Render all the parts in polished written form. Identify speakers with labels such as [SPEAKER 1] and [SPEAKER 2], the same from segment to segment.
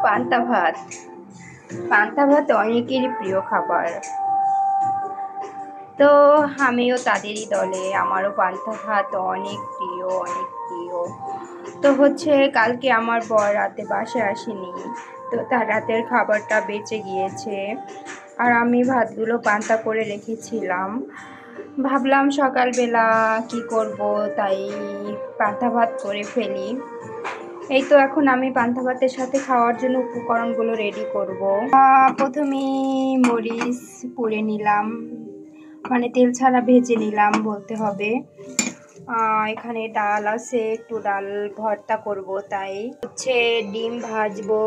[SPEAKER 1] পান্তা ভাত। পান্তা ভাত অনেকেরই প্রিয় খাবার, তো আমিও তাদেরই দলে। আমারও পান্তা ভাত অনেক প্রিয়, অনেক প্রিয়। তো হচ্ছে কালকে আমার বর রাতে বাসায় আসেনি, তো তার রাতের খাবারটা বেঁচে গিয়েছে, আর আমি ভাতগুলো পান্তা করে রেখেছিলাম। ভাবলাম সকালবেলা কি করব, তাই পান্তা ভাত করে ফেলি। এই তো এখন আমি পান্তা ভাতের সাথে খাওয়ার জন্য উপকরণগুলো রেডি করব। প্রথমে মরিচ পুড়ে নিলাম, মানে তেল ছাড়া ভেজে নিলাম বলতে হবে। এখানে ডাল আছে, একটু ডাল ভর্তা করব, তাই হচ্ছে ডিম ভাজবো।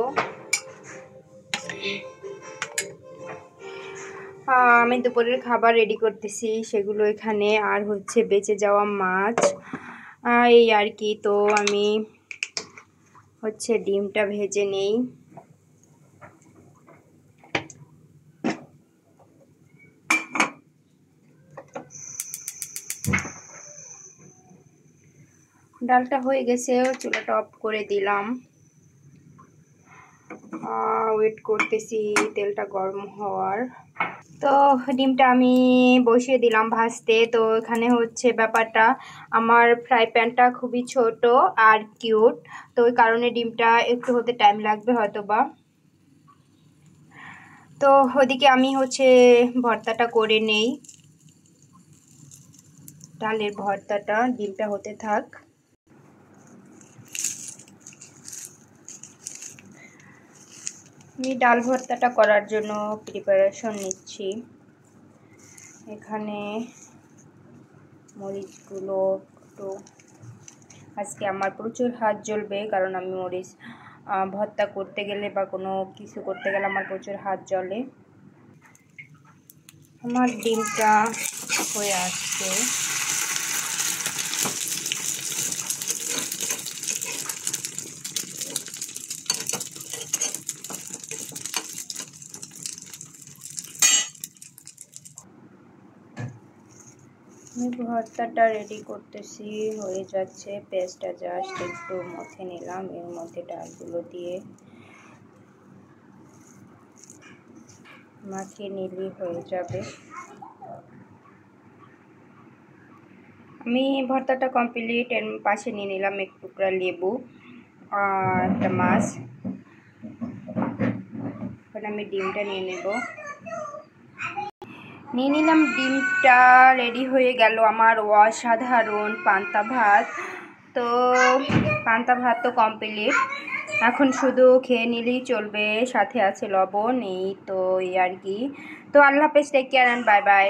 [SPEAKER 1] আমি দুপুরের খাবার রেডি করতেছি, সেগুলো এখানে, আর হচ্ছে বেঁচে যাওয়া মাছ, এই আর কি। তো আমি হচ্ছে ডিমটা ভেজে নেই। ডালটা হয়ে গেছে, চুলাটা অফ করে দিলাম। ওয়েট করতেছি তেলটা গরম হওয়ার। তো ডিমটা আমি বসিয়ে দিলাম ভাজতে। তো এখানে হচ্ছে ব্যাপারটা, আমার ফ্রাই প্যানটা খুবই ছোট আর কিউট, তো ওই কারণে ডিমটা একটু হতে টাইম লাগবে হয়তো বা। তো ওদিকে আমি হচ্ছে ভর্তাটা করে নেই, ডালের ভর্তাটা। ডিমটা হতে থাক। আমি ডাল ভর্তাটা করার জন্য প্রিপারেশন নিচ্ছি। এখানে মরিচগুলো একটু, আজকে আমার প্রচুর হাত জ্বলবে, কারণ আমি মরিচ ভর্তা করতে গেলে বা কোনো কিছু করতে গেলে আমার প্রচুর হাত জ্বলে। আমার ডিমটা হয়ে আসছে। আমি ভর্তাটা রেডি করতেছি, হয়ে যাচ্ছে। পেস্টটা জাস্ট একটু মথে নিলাম, এর মধ্যে ডালগুলো দিয়ে মাখিয়ে নিলেই হয়ে যাবে। আমি ভর্তাটা কমপ্লিট। এর পাশে নিয়ে নিলাম এক টুকরা লেবু আর একটা মাছ। এখন আমি ডিমটা নিয়ে নেব। নিয়ে নিলাম ডিমটা, রেডি হয়ে গেল আমার অসাধারণ পান্তা ভাত। তো পান্তা ভাত তো কমপ্লিট, এখন শুধু খেয়ে নিলেই চলবে, সাথে আছে লবণ। এই তো এই আর কি। তো আল্লাহ হাফেজ, take care and bye by.